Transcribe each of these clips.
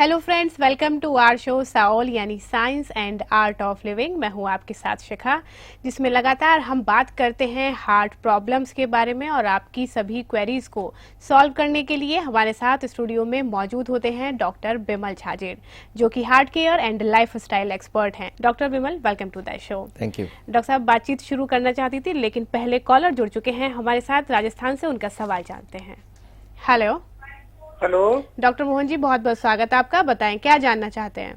Hello friends, welcome to our show SAAOL यानी science and art of living. मैं हूं आपके साथ शिखा, जिसमें लगातार हम बात करते हैं हार्ट प्रॉब्लम्स के बारे में और आपकी सभी क्वेरीज को सॉल्व करने के लिए हमारे साथ स्टूडियो में मौजूद होते हैं डॉक्टर बिमल झाजेर, जो कि heart care and lifestyle expert हैं। Doctor Bimal, welcome to the show. Thank you. Doctor साहब, बातचीत शुरू करना चाहती थी लेकिन पहले कॉलर जुड़ चुके हैं हमारे साथ राजस्थान से, उनका सवाल जानते हैं। Hello hello doctor Mohan ji, बहुत बहुत स्वागत है आपका। बताएं क्या जानना चाहते हैं।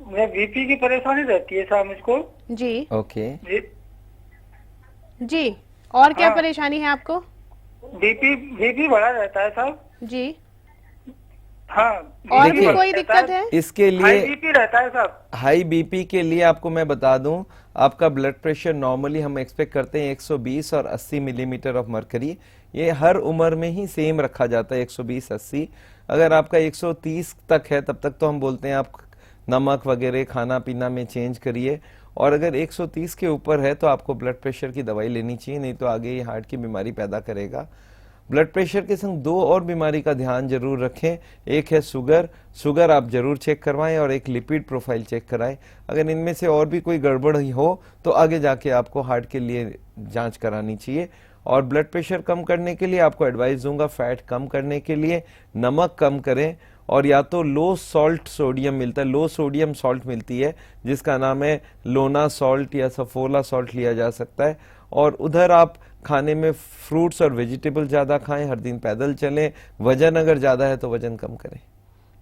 मैं बीपी की परेशानी रहती है साहब मुझको। जी ओके। जी जी, और क्या हाँ। परेशानी है आपको? बीपी बढ़ा रहता है साहब। जी, हाँ। और देखिए, भी कोई दिक्कत है? इसके हाई लिए बीपी रहता है साहब। हाई बीपी के लिए आपको मैं बता दूं, आपका ब्लड प्रेशर नॉर्मली हम एक्सपेक्ट करते हैं 120 और 80 मिलीमीटर ऑफ मरकरी। ये हर उम्र में ही सेम रखा जाता है, 120-80। अगर आपका 130 तक है तब तक तो हम बोलते हैं आप नमक वगैरह खाना पीना में चेंज करिए, और अगर 130 के ऊपर है तो आपको ब्लड प्रेशर की दवाई लेनी चाहिए, नहीं तो आगे ये हार्ट की बीमारी पैदा करेगा। ब्लड प्रेशर के संग दो और बीमारी का ध्यान जरूर रखें। एक है शुगर आप जरूर चेक करवाएं, और एक लिपिड प्रोफाइल चेक कराएं। अगर इनमें से और भी कोई गड़बड़ हो तो आगे जाके आपको हार्ट के लिए जांच करानी चाहिए। और ब्लड प्रेशर कम करने के लिए आपको एडवाइस दूंगा, फैट कम करने के लिए नमक कम करें, और या तो लो सॉल्ट सोडियम मिलता है, लो सोडियम सॉल्ट मिलती है जिसका नाम है लोना सॉल्ट या सफोला सॉल्ट, लिया जा सकता है। और उधर आप खाने में फ्रूट्स और वेजिटेबल ज़्यादा खाएं, हर दिन पैदल चलें, वजन अगर ज़्यादा है तो वजन कम करें।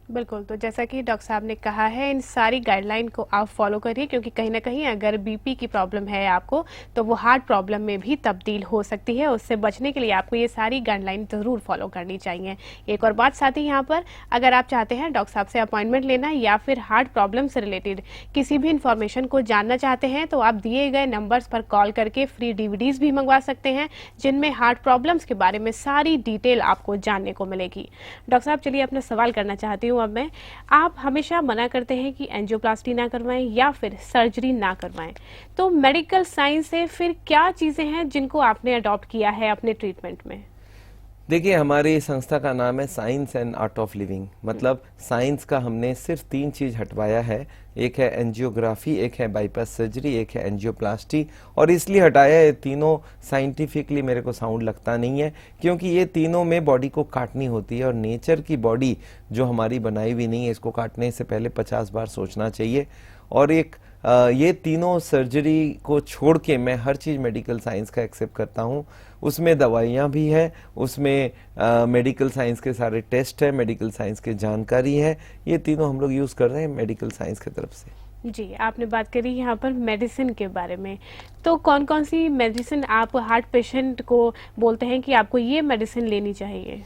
बिल्कुल, तो जैसा कि डॉक्टर साहब ने कहा है, इन सारी गाइडलाइन को आप फॉलो करिए, क्योंकि कहीं ना कहीं अगर बीपी की प्रॉब्लम है आपको तो वो हार्ट प्रॉब्लम में भी तब्दील हो सकती है। उससे बचने के लिए आपको ये सारी गाइडलाइन जरूर फॉलो करनी चाहिए। एक और बात साथ ही यहाँ पर, अगर आप चाहते हैं डॉक्टर साहब से अपॉइंटमेंट लेना या फिर हार्ट प्रॉब्लम से रिलेटेड किसी भी इन्फॉर्मेशन को जानना चाहते हैं तो आप दिए गए नंबर्स पर कॉल करके फ्री डीवीडीज भी मंगवा सकते हैं, जिनमें हार्ट प्रॉब्लम्स के बारे में सारी डिटेल आपको जानने को मिलेगी। डॉक्टर साहब, चलिए अपना सवाल करना चाहती हूँ अब मैं। आप हमेशा मना करते हैं कि एंजियोप्लास्टी ना करवाएं या फिर सर्जरी ना करवाएं, तो मेडिकल साइंस से फिर क्या चीजें हैं जिनको आपने अडॉप्ट किया है अपने ट्रीटमेंट में? देखिए, हमारी संस्था का नाम है science and art of living. मतलब साइंस का हमने सिर्फ 3 चीज हटवाया है, एक है एंजियोग्राफी, एक है बाईपास सर्जरी, एक है एंजियोप्लास्टी। और इसलिए हटाया है, तीनों साइंटिफिकली मेरे को साउंड लगता नहीं है, क्योंकि ये तीनों में बॉडी को काटनी होती है, और नेचर की बॉडी जो हमारी बनाई हुई नहीं है, इसको काटने से पहले 50 बार सोचना चाहिए। और ये तीनों सर्जरी को छोड़ के मैं हर चीज मेडिकल साइंस का एक्सेप्ट करता हूँ। उसमें दवाइयाँ भी है, उसमें मेडिकल साइंस के सारे टेस्ट है, मेडिकल साइंस की जानकारी है। ये तीनों हम लोग यूज कर रहे हैं मेडिकल साइंस की तरफ से। जी, आपने बात करी यहाँ पर मेडिसिन के बारे में, तो कौन कौन सी मेडिसिन आप हार्ट पेशेंट को बोलते हैं कि आपको ये मेडिसिन लेनी चाहिए?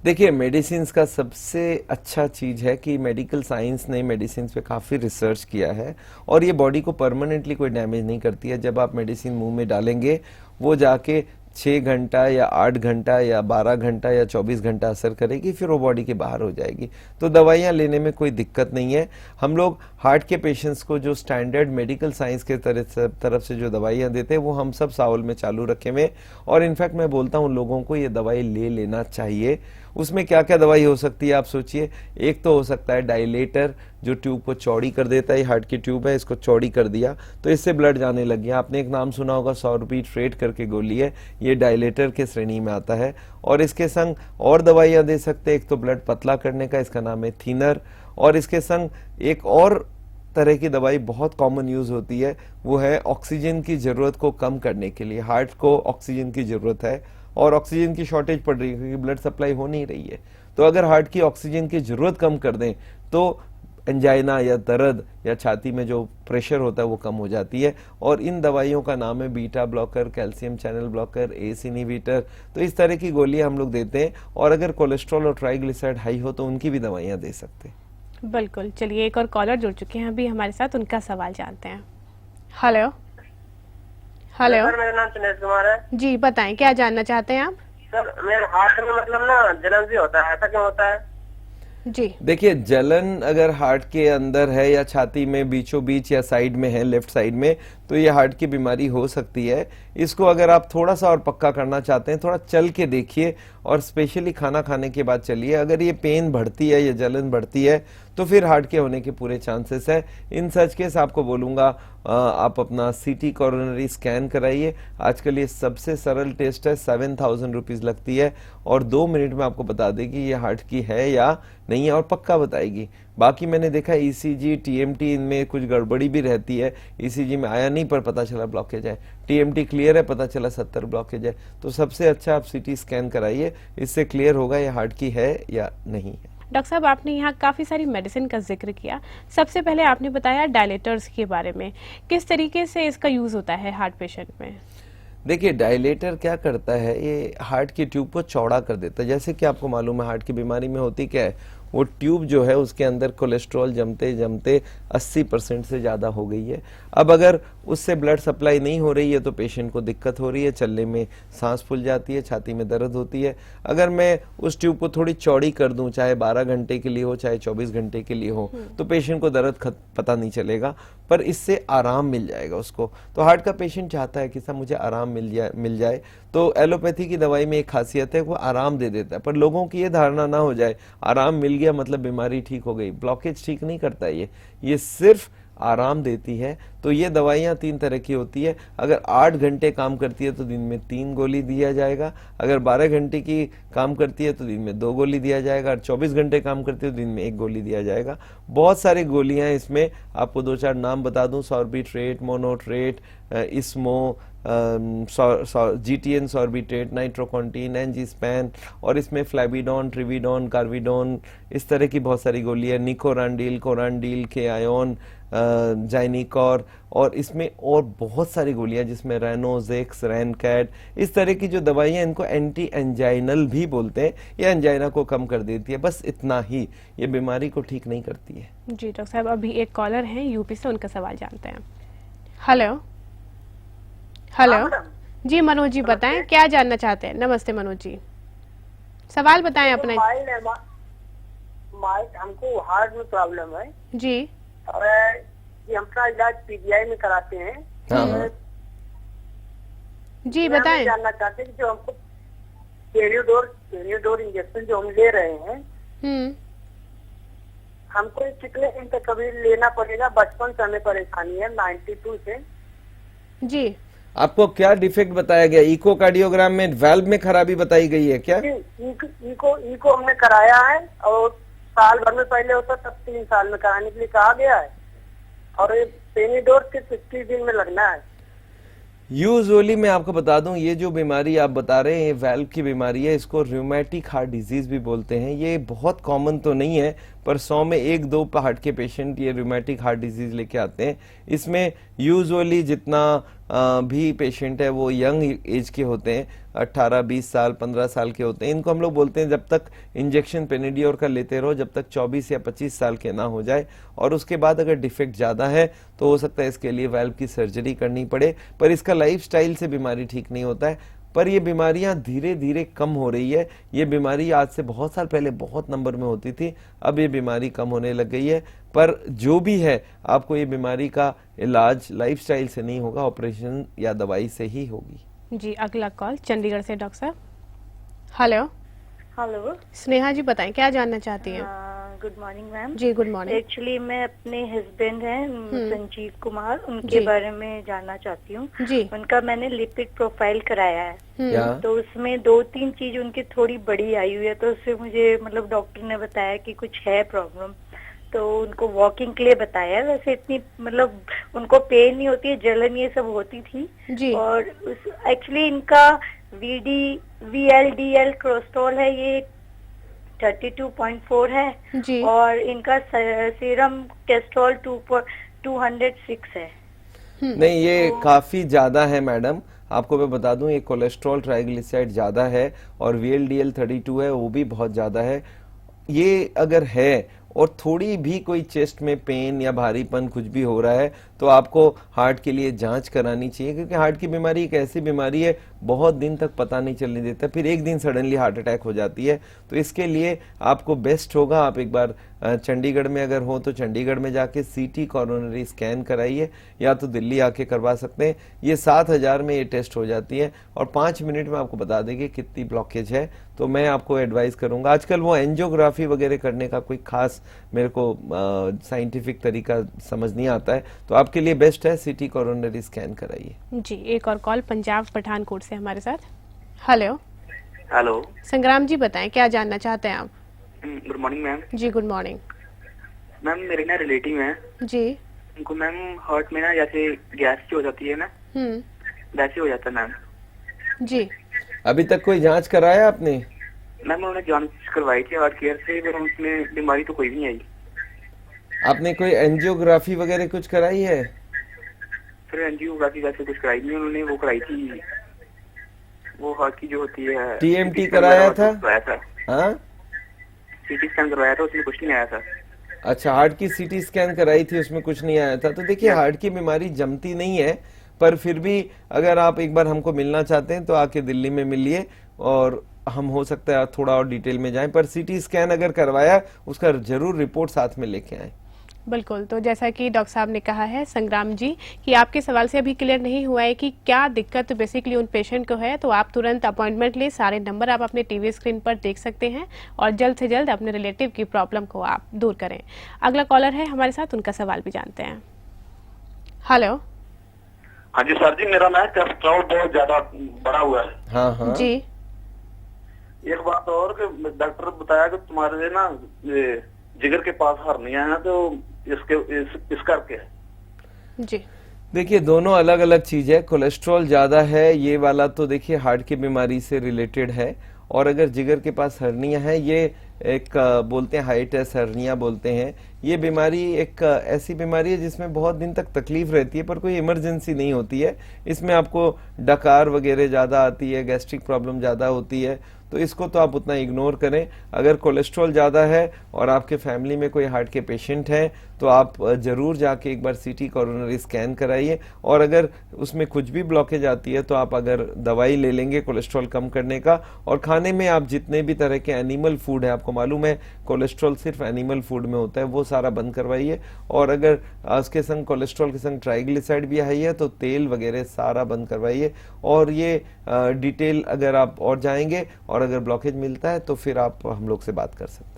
देखिए, मेडिसिन का सबसे अच्छा चीज है कि मेडिकल साइंस ने मेडिसिन पे काफी रिसर्च किया है, और ये बॉडी को परमानेंटली कोई डैमेज नहीं करती है। जब आप मेडिसिन मुंह में डालेंगे वो जाके 6 घंटा या 8 घंटा या 12 घंटा या 24 घंटा असर करेगी, फिर वो बॉडी के बाहर हो जाएगी। तो दवाइयाँ लेने में कोई दिक्कत नहीं है। हम लोग हार्ट के पेशेंट्स को जो स्टैंडर्ड मेडिकल साइंस के तरफ से जो दवाइयाँ देते हैं वो हम सब सावल में चालू रखे हुए, और इनफैक्ट मैं बोलता हूँ लोगों को ये दवाई ले लेना चाहिए। उसमें क्या क्या दवाई हो सकती है आप सोचिए। एक तो हो सकता है डायलेटर, जो ट्यूब को चौड़ी कर देता है। हार्ट की ट्यूब है, इसको चौड़ी कर दिया तो इससे ब्लड जाने लग गया। आपने एक नाम सुना होगा, सॉर्बिट्रेट करके गोली है, ये डायलेटर के श्रेणी में आता है। और इसके संग और दवाइयाँ दे सकते हैं। एक तो ब्लड पतला करने का, इसका नाम है थिनर। और इसके संग एक और तरह की दवाई बहुत कॉमन यूज होती है, वो है ऑक्सीजन की जरूरत को कम करने के लिए। हार्ट को ऑक्सीजन की जरूरत है और ऑक्सीजन की शॉर्टेज पड़ रही है क्योंकि ब्लड सप्लाई हो नहीं रही है। तो अगर हार्ट की ऑक्सीजन की जरूरत कम कर दें तो एंजाइना या दर्द या छाती में जो प्रेशर होता है वो कम हो जाती है। और इन दवाइयों का नाम है beta blocker, calcium channel blocker, ACE inhibitor. तो इस तरह की गोलियां हम लोग देते हैं, और अगर कोलेस्ट्रॉल और ट्राइग्लिसराइड हाई हो तो उनकी भी दवाइयां दे सकते हैं। बिल्कुल, चलिए एक और कॉलर जुड़ चुके हैं अभी हमारे साथ, उनका सवाल जानते हैं। हेलो हेलो सर, मेरा नाम सुनील कुमार है। जी, बताएं क्या जानना चाहते हैं आप? सर, मेरे हार्ट में मतलब ना जलन भी होता है, ऐसा क्यों होता है? जी। देखिए, जलन अगर हार्ट के अंदर है या छाती में बीचों बीच या साइड में है, लेफ्ट साइड में, तो ये हार्ट की बीमारी हो सकती है। इसको अगर आप थोड़ा सा और पक्का करना चाहते हैं, थोड़ा चल के देखिए और स्पेशली खाना खाने के बाद चलिए। अगर ये पेन बढ़ती है या जलन बढ़ती है तो फिर हार्ट के होने के पूरे चांसेस है। इन सच केस आपको बोलूंगा आप अपना सीटी कोरोनरी स्कैन कराइए। आजकल ये सबसे सरल टेस्ट है, 7,000 रुपीज लगती है और 2 मिनट में आपको बता देगी ये हार्ट की है या नहीं है और पक्का बताएगी। बाकी मैंने देखा ईसीजी, टीएमटी, इनमें कुछ गड़बड़ी भी रहती है। ईसीजी में आया नहीं पर पता चला ब्लॉकेज है, टीएमटी क्लियर है, पता चला 70 ब्लॉकेज है। तो सबसे अच्छा आप सीटी स्कैन कराइए, इससे क्लियर होगा ये हार्ट की है या नहीं है। डॉक्टर साहब, आपने यहाँ काफ़ी सारी मेडिसिन का जिक्र किया। सबसे पहले आपने बताया डायलेटर्स के बारे में, किस तरीके से इसका यूज़ होता है हार्ट पेशेंट में? देखिए, डायलेटर क्या करता है, ये हार्ट की ट्यूब को चौड़ा कर देता है। जैसे कि आपको मालूम है हार्ट की बीमारी में होती क्या है, वो ट्यूब जो है उसके अंदर कोलेस्ट्रॉल जमते जमते 80% से ज़्यादा हो गई है। अब अगर उससे ब्लड सप्लाई नहीं हो रही है तो पेशेंट को दिक्कत हो रही है, चलने में सांस फूल जाती है, छाती में दर्द होती है। अगर मैं उस ट्यूब को थोड़ी चौड़ी कर दूं, चाहे 12 घंटे के लिए हो चाहे 24 घंटे के लिए हो, तो पेशेंट को दर्द पता नहीं चलेगा, पर इससे आराम मिल जाएगा उसको। तो हार्ट का पेशेंट चाहता है कि साहब मुझे आराम मिल जाए। तो एलोपैथी की दवाई में एक खासियत है, वो आराम दे देता है, पर लोगों की ये धारणा ना हो जाए आराम मिल गया मतलब बीमारी ठीक हो गई। ब्लॉकेज ठीक नहीं करता ये सिर्फ आराम देती है। तो ये दवाइयाँ 3 तरह की होती है। अगर 8 घंटे काम करती है तो दिन में 3 गोली दिया जाएगा, अगर 12 घंटे की काम करती है तो दिन में 2 गोली दिया जाएगा, और 24 घंटे काम करती है तो दिन में 1 गोली दिया जाएगा। बहुत सारी गोलियां इसमें, आपको 2-4 नाम बता दूं, सॉर्बिट्रेट, मोनोट्रेट, इस्मो, जीटीएन सॉर्बिट्रेट, नाइट्रोकॉन्टीन, एंजिस्पैन, और इसमें फ्लैविडॉन, ट्रिविडॉन, कार्विडॉन, इस तरह की बहुत सारी गोली है, निकोरांडिल, कोरांडिल, के आयोन, जाइनिकॉर, और इसमें और बहुत सारी गोलियां जिसमें रेनोजेक्स, रैनकैट, इस तरह की जो दवाइयां, इनको एंटी एंजाइनल भी बोलते हैं। ये एंजाइना को कम कर देती है, बस इतना ही, ये बीमारी को ठीक नहीं करती है। जी डॉक्टर साहब, अभी एक कॉलर हैं यूपी से, उनका सवाल जानते हैं। हेलो हेलो जी, मनोज जी बताएं क्या जानना चाहते हैं। नमस्ते मनोज जी, सवाल बताएं अपना। हमको हार्ट में प्रॉब्लम है जी, और ये अपना इलाज पीजीआई में कराते हैं। हाँ। जी बताएं। जानना चाहते हैं कि जो हमको पेरियोडोर इंजेक्शन जो हम ले रहे हैं, हमको ये कितने दिन तक कभी लेना पड़ेगा? बचपन से हमें परेशानी है, 92 से। जी, आपको क्या डिफेक्ट बताया गया? इकोकार्डियोग्राम में वाल्व में खराबी बताई गई है क्या? इको हमने कराया है, और साल भर में पहले होता तब 3 साल में कराने के लिए कहा गया है, और ये पेनिडोर के 50 दिन में लगना है। यूजुअली मैं आपको बता दूं, ये जो बीमारी आप बता रहे हैं ये वाल्व की बीमारी है, इसको रूमेटिक हार्ट डिजीज भी बोलते हैं। ये बहुत कॉमन तो नहीं है, पर 100 में 1-2 हार्ट के पेशेंट ये रूमेटिक हार्ट डिजीज लेके आते हैं। इसमें यूजुअली जितना भी पेशेंट है वो यंग एज के होते हैं, 18, 20 साल, 15 साल के होते हैं। इनको हम लोग बोलते हैं जब तक इंजेक्शन पेनिडियोर का लेते रहो, जब तक 24 या 25 साल के ना हो जाए, और उसके बाद अगर डिफेक्ट ज़्यादा है तो हो सकता है इसके लिए वाल्व की सर्जरी करनी पड़े। पर इसका लाइफस्टाइल से बीमारी ठीक नहीं होता है। पर ये बीमारियां धीरे धीरे कम हो रही है। ये बीमारी आज से बहुत साल पहले बहुत नंबर में होती थी, अब ये बीमारी कम होने लग गई है। पर जो भी है, आपको ये बीमारी का इलाज लाइफस्टाइल से नहीं होगा, ऑपरेशन या दवाई से ही होगी। जी, अगला कॉल चंडीगढ़ से डॉक्टर साहब। हेलो हेलो, स्नेहा जी बताएं क्या जानना चाहती हैं। Good morning ma'am. जी गुड मॉर्निंग। एक्चुअली मैं अपने हस्बैंड हैं संजीव कुमार, जी। उनके बारे में जानना चाहती हूँ। जी। उनका मैंने लिपिड प्रोफाइल कराया है, या? तो उसमें 2-3 चीज उनकी थोड़ी बड़ी आई हुई है, तो उससे मुझे मतलब डॉक्टर ने बताया कि कुछ है प्रॉब्लम, तो उनको वॉकिंग के लिए बताया। वैसे इतनी मतलब उनको पेन नहीं होती है, जलन ये सब होती थी जी। और एक्चुअली इनका VLDL कोलेस्ट्रॉल है, ये 32.4 है जी। और इनका सीरम कोलेस्ट्रॉल 206 है। नहीं, ये काफी ज्यादा है मैडम। आपको मैं बता दूं, ये कोलेस्ट्रॉल, ट्राइग्लिसराइड ज्यादा है, और VLDL 32 है, वो भी बहुत ज्यादा है। ये अगर है और थोड़ी भी कोई चेस्ट में पेन या भारीपन कुछ भी हो रहा है तो आपको हार्ट के लिए जांच करानी चाहिए, क्योंकि हार्ट की बीमारी एक ऐसी बीमारी है बहुत दिन तक पता नहीं चलने देता, फिर एक दिन सडनली हार्ट अटैक हो जाती है। तो इसके लिए आपको बेस्ट होगा आप एक बार चंडीगढ़ में अगर हो तो चंडीगढ़ में जाके सीटी कोरोनरी स्कैन कराइए, या तो दिल्ली आके करवा सकते हैं। ये 7,000 में ये टेस्ट हो जाती है और 5 मिनट में आपको बता देंगे कितनी ब्लॉकेज है। तो मैं आपको एडवाइस करूंगा, आजकल वो एंजियोग्राफी वगैरह करने का कोई खास मेरे को साइंटिफिक तरीका समझ नहीं आता है, तो आपके लिए बेस्ट है सीटी कोरोनरी स्कैन कराइए। जी, एक और कॉल पंजाब पठानकोट से हमारे साथ। हेलो। हेलो संग्राम जी बताएं क्या जानना चाहते हैं आप? Good morning ma'am. जी गुड मॉर्निंग। मैम मेरे ना रिलेटिव हैं, जी। उनको मैम हार्ट में ना जैसे गैस की हो जाती है ना, वैसे हो जाता है मैम। जी। अभी तक कोई जांच कराया आपने? मैम उन्होंने जांच करवाई थी हार्ट केयर से, पर उसमें बीमारी तो कोई नहीं आई। आपने कोई एंजियोग्राफी वगैरह कुछ कराई है? फिर एंजियोग्राफी वैसे कुछ कराई नहीं उन्होंने, वो कराई थी वो हार्ट की जो होती है टीएमटी कराया था? हाँ, सीटी स्कैन करवाया था, उसमें कुछ नहीं आया था। अच्छा, हार्ट की सीटी स्कैन कराई थी, उसमें कुछ नहीं आया था। तो देखिए हार्ट की बीमारी जमती नहीं है, पर फिर भी अगर आप एक बार हमको मिलना चाहते हैं तो आके दिल्ली में मिलिए और हम हो सकता है थोड़ा और डिटेल में जाएं, पर सीटी स्कैन अगर करवाया उसका जरूर रिपोर्ट साथ में लेके आए। बिल्कुल। तो जैसा कि डॉक्टर साहब ने कहा है संग्राम जी कि आपके सवाल से अभी क्लियर नहीं हुआ है कि क्या दिक्कत बेसिकली उन पेशेंट को है, तो आप तुरंत अपॉइंटमेंट लें। सारे नंबर आप अपने टीवी स्क्रीन पर देख सकते हैं और जल्द से जल्द अपने रिलेटिव की प्रॉब्लम को आप दूर करें। अगला कॉलर है हमारे साथ, उनका सवाल भी जानते हैं। हेलो। हाँ जी सर जी, मेरा ना कोलेस्ट्रॉल बहुत ज्यादा बढ़ा हुआ है। हाँ हाँ जी। एक बात और कि डॉक्टर बताया कि तुम्हारे ना ये जिगर के पास हर्निया है, तो इस करके। जी देखिए दोनों अलग अलग चीज है। कोलेस्ट्रॉल ज्यादा है ये वाला तो देखिए हार्ट की बीमारी से रिलेटेड है, और अगर जिगर के पास हर्निया है ये एक बोलते हैं हाइटस हर्निया बोलते हैं। ये बीमारी एक ऐसी बीमारी है जिसमें बहुत दिन तक तकलीफ रहती है पर कोई इमरजेंसी नहीं होती है। इसमें आपको डकार वगैरह ज्यादा आती है, गैस्ट्रिक प्रॉब्लम ज्यादा होती है, तो इसको तो आप उतना इग्नोर करें। अगर कोलेस्ट्रॉल ज्यादा है और आपके फैमिली में कोई हार्ट के पेशेंट हैं तो आप जरूर जाके एक बार सीटी कोरोनरी स्कैन कराइए, और अगर उसमें कुछ भी ब्लॉकेज आती है तो आप अगर दवाई ले लेंगे कोलेस्ट्रॉल कम करने का, और खाने में आप जितने भी तरह के एनिमल फूड है, आपको मालूम है कोलेस्ट्रॉल सिर्फ एनिमल फूड में होता है, वो सारा बंद करवाइए। और अगर उसके संग कोलेस्ट्रॉल के संग ट्राइग्लिसराइड भी हाई है तो तेल वगैरह सारा बंद करवाइए। और ये डिटेल अगर आप और जाएंगे और अगर ब्लॉकेज मिलता है तो फिर आप हम लोग से बात कर सकते हैं।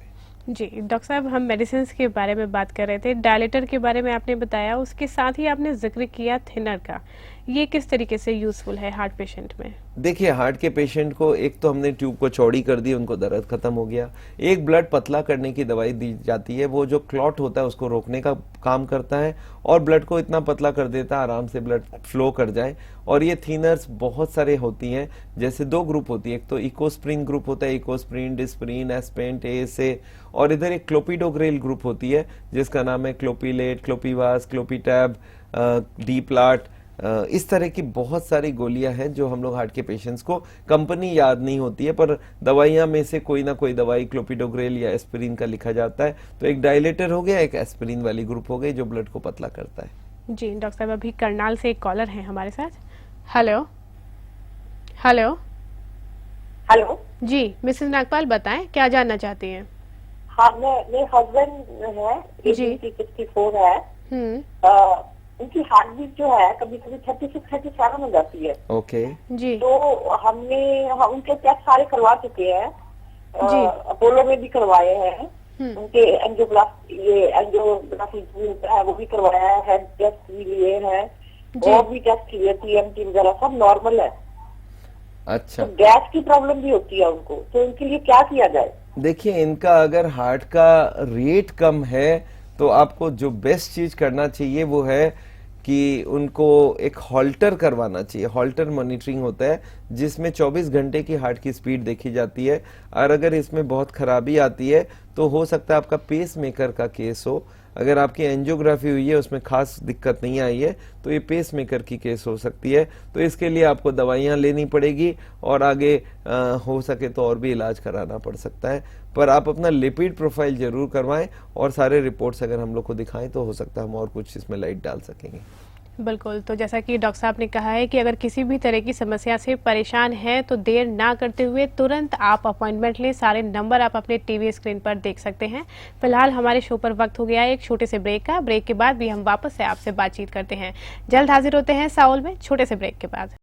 जी डॉक्टर साहब, हम मेडिसिन के बारे में बात कर रहे थे, डायलेटर के बारे में आपने बताया, उसके साथ ही आपने जिक्र किया थिनर का। ये किस तरीके से यूजफुल है हार्ट पेशेंट में? देखिए हार्ट के पेशेंट को एक तो हमने ट्यूब को चौड़ी कर दी, उनको दर्द खत्म हो गया। एक ब्लड पतला करने की दवाई दी जाती है, वो जो क्लॉट होता है उसको रोकने का काम करता है और ब्लड को इतना पतला कर देता है आराम से ब्लड फ्लो कर जाए। और ये थीनर्स बहुत सारे होती हैं, जैसे दो ग्रुप होती है, एक तो इकोस्प्रिन ग्रुप होता है, इकोस्प्रिन, डिस्प्रिन, एस्पेंट, ASA, और इधर एक क्लोपिडोग्रेल ग्रुप होती है जिसका नाम है क्लोपिलेट, क्लोपिवास, क्लोपिटैब, डीप्लाट। इस तरह की बहुत सारी गोलियां हैं जो हम लोग हार्ट के पेशेंट्स को, कंपनी याद नहीं होती है पर दवाइयां में से कोई ना कोई दवाई क्लोपिडोग्रेल या एस्पिरिन का लिखा जाता है। तो एक डायलेटर हो गया, एक एस्पिरिन वाली ग्रुप हो गई जो ब्लड को पतला करता है। जी डॉक्टर साहब, अभी करनाल से एक कॉलर है हमारे साथ। हेलो। हेलो। हेलो जी मिसेस नागपाल बताएं क्या जानना चाहती हैं? हाँ, मेरे हस्बैंड है, जी। 64 है। उनकी हार्ट बीट जो है कभी कभी 36-37 हो जाती है। ओके जी। तो उनके टेस्ट सारे करवा चुके हैं, जी। अपोलो में भी करवाए हैं। उनके एंजियोग्राफी होता है वो भी करवाया है, हेड टेस्ट भी लिए हैं और भी टेस्ट लिए, TMT वगैरह सब नॉर्मल है। अच्छा, तो गैस की प्रॉब्लम भी होती है उनको, तो उनके लिए क्या किया जाए? देखिए इनका अगर हार्ट का रेट कम है तो आपको जो बेस्ट चीज करना चाहिए वो है कि उनको एक हॉल्टर करवाना चाहिए। हॉल्टर मॉनिटरिंग होता है जिसमें 24 घंटे की हार्ट की स्पीड देखी जाती है, और अगर इसमें बहुत खराबी आती है तो हो सकता है आपका पेस मेकर का केस हो। अगर आपकी एंजियोग्राफी हुई है उसमें खास दिक्कत नहीं आई है तो ये पेस मेकर की केस हो सकती है। तो इसके लिए आपको दवाइयाँ लेनी पड़ेगी और आगे हो सके तो और भी इलाज कराना पड़ सकता है। पर आप अपना लिपिड प्रोफाइल जरूर करवाएं और सारे रिपोर्ट्स अगर हम लोग को दिखाएं तो हो सकता है हम और कुछ इसमें लाइट डाल सकेंगे। बिल्कुल, तो जैसा कि डॉक्टर साहब ने कहा है कि अगर किसी भी तरह की समस्या से परेशान हैं तो देर ना करते हुए तुरंत आप अपॉइंटमेंट लें। सारे नंबर आप अपने टीवी स्क्रीन पर देख सकते हैं। फिलहाल हमारे शो पर वक्त हो गया है एक छोटे से ब्रेक का। ब्रेक के बाद भी हम वापस से आपसे बातचीत करते हैं। जल्द हाजिर होते हैं साउल में छोटे से ब्रेक के बाद।